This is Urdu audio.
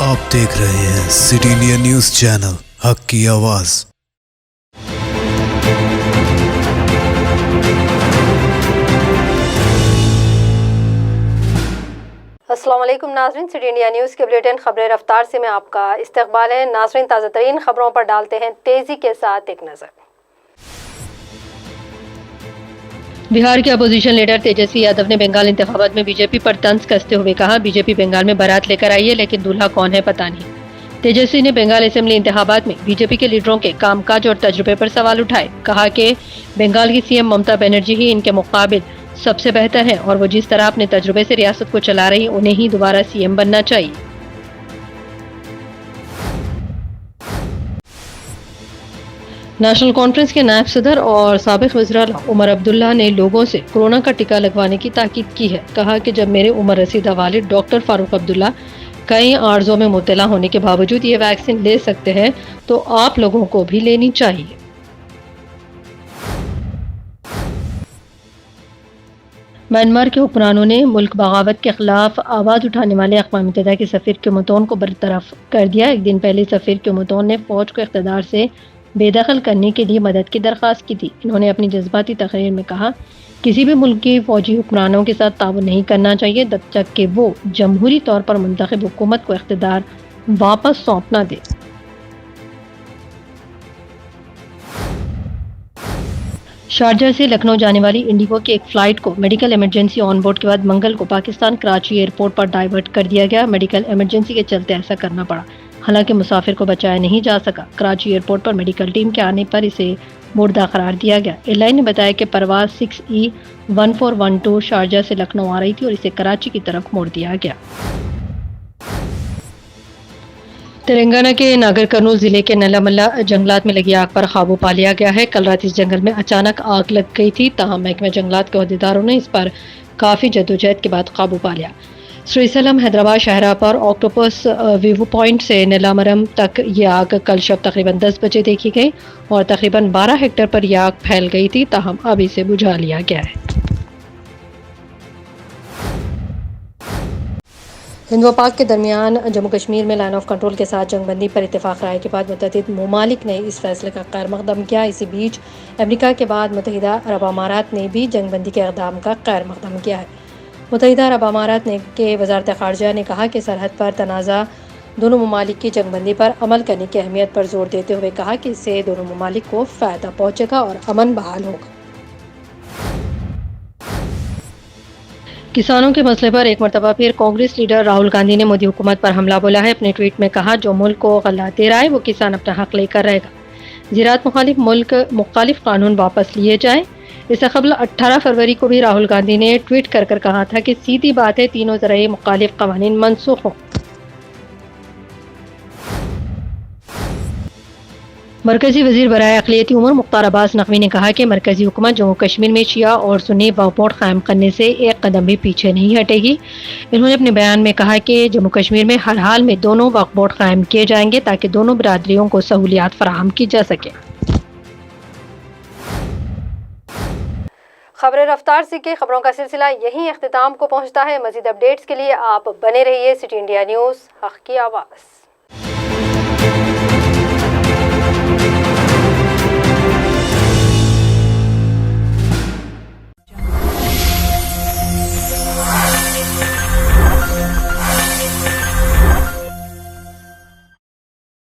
آپ دیکھ رہے ہیں سٹی انڈیا نیوز چینل، حق کی آواز۔ السلام علیکم ناظرین، سٹی انڈیا نیوز کے بلیٹن خبر رفتار سے میں آپ کا استقبال ہے۔ ناظرین، تازہ ترین خبروں پر ڈالتے ہیں تیزی کے ساتھ ایک نظر۔ بہار کے اپوزیشن لیڈر تیجسوی یادو نے بنگال انتخابات میں بی جے پی پر طنز کستے ہوئے کہا، بی جے پی بنگال میں بارات لے کر آئی ہے لیکن دولہا کون ہے پتہ نہیں۔ تیجسوی نے بنگال اسمبلی انتخابات میں بی جے پی کے لیڈروں کے کام کاج اور تجربے پر سوال اٹھائے، کہا کہ بنگال کی سی ایم ممتا بنرجی ہی ان کے مقابل سب سے بہتر ہیں اور وہ جس طرح اپنے تجربے سے ریاست کو چلا رہی انہیں ہی دوبارہ سی ایم بننا چاہیے۔ نیشنل کانفرنس کے نائب صدر اور سابق وزیر اعلیٰ عمر عبداللہ نے لوگوں سے کورونا کا ٹیکہ لگوانے کی تاکید کی ہے، کہا کہ جب میرے عمر رسیدہ والد ڈاکٹر فاروق عبداللہ کئی عارضوں میں مبتلا ہونے کے باوجود یہ ویکسین لے سکتے ہیں تو آپ لوگوں کو بھی لینی چاہیے۔ میانمار کے حکمرانوں نے ملک بغاوت کے خلاف آواز اٹھانے والے اقوام متحدہ کے سفیر کیموتون کو برطرف کر دیا۔ ایک دن پہلے سفیر کیموتون نے فوج کو اقتدار سے بے دخل کرنے کے لیے مدد کی درخواست کی تھی۔ انہوں نے اپنی جذباتی تقریر میں کہا، کسی بھی ملک کی فوجی حکمرانوں کے ساتھ تعاون نہیں کرنا چاہیے جب تک کہ وہ جمہوری طور پر منتخب حکومت کو اقتدار واپس سونپ نہ دے۔ شارجہ سے لکھنؤ جانے والی انڈیگو کی ایک فلائٹ کو میڈیکل ایمرجنسی آن بورڈ کے بعد منگل کو پاکستان کراچی ایئرپورٹ پر ڈائیورٹ کر دیا گیا۔ میڈیکل ایمرجنسی کے چلتے ایسا کرنا پڑا، حالانکہ مسافر کو بچایا نہیں جا سکا۔ کراچی ایئرپورٹ پر میڈیکل ٹیم کے آنے پر اسے مردہ قرار دیا گیا۔ ایئر لائن نے بتایا کہ پرواز 6E1412 شارجہ سے لکھنؤ آ رہی تھی اور اسے کراچی کی طرف موڑ دیا گیا۔ تلنگانہ کے ناگر کرنول ضلع کے نلا ملا جنگلات میں لگی آگ پر قابو پا لیا گیا ہے۔ کل رات اس جنگل میں اچانک آگ لگ گئی تھی، تاہم محکمہ جنگلات کے عہدیداروں نے اس پر کافی جدوجہد کے بعد قابو پا لیا۔ سری سلم، حیدرآباد شاہراہ پر آکٹوپس ویو پوائنٹ سے نیلامرم تک یہ آگ کل شب تقریباً 10 بجے دیکھی گئی اور تقریباً 12 ہیکٹر پر یہ آگ پھیل گئی تھی، تاہم اب اسے بجھا لیا گیا ہے۔ ہند و پاک کے درمیان جموں کشمیر میں لائن آف کنٹرول کے ساتھ جنگ بندی پر اتفاق رائے کے بعد متعدد ممالک نے اس فیصلے کا خیر مقدم کیا۔ اسی بیچ امریکہ کے بعد متحدہ عرب امارات نے بھی جنگ بندی کے اقدام کا خیر مقدم کیا ہے۔ متحدہ عرب امارات کے وزارت خارجہ نے کہا کہ سرحد پر تنازع دونوں ممالک کی جنگ بندی پر عمل کرنے کی اہمیت پر زور دیتے ہوئے کہا کہ اس سے دونوں ممالک کو فائدہ پہنچے گا اور امن بحال ہوگا۔ کسانوں کے مسئلے پر ایک مرتبہ پھر کانگریس لیڈر راہل گاندھی نے مودی حکومت پر حملہ بولا ہے۔ اپنے ٹویٹ میں کہا، جو ملک کو غلہ دے رہا ہے وہ کسان اپنا حق لے کر رہے گا۔ زراعت مخالف قانون واپس لیے جائیں۔ اس سے قبل 18 فروری کو بھی راہل گاندھی نے ٹویٹ کر کہا تھا کہ سیدھی بات ہے تینوں زرعی مخالف قوانین منسوخ ہوں۔ مرکزی وزیر برائے اقلیتی امور مختار عباس نقوی نے کہا کہ مرکزی حکومت جموں کشمیر میں شیعہ اور سنی وقف بورڈ قائم کرنے سے ایک قدم بھی پیچھے نہیں ہٹے گی۔ انہوں نے اپنے بیان میں کہا کہ جموں کشمیر میں ہر حال میں دونوں وقف بورڈ قائم کیے جائیں گے تاکہ دونوں برادریوں کو سہولیات فراہم کی جا سکے۔ خبر رفتار سے کی خبروں کا سلسلہ یہیں اختتام کو پہنچتا ہے۔ مزید اپڈیٹس کے لیے آپ بنے رہیے سٹی انڈیا نیوز، حق کی آواز۔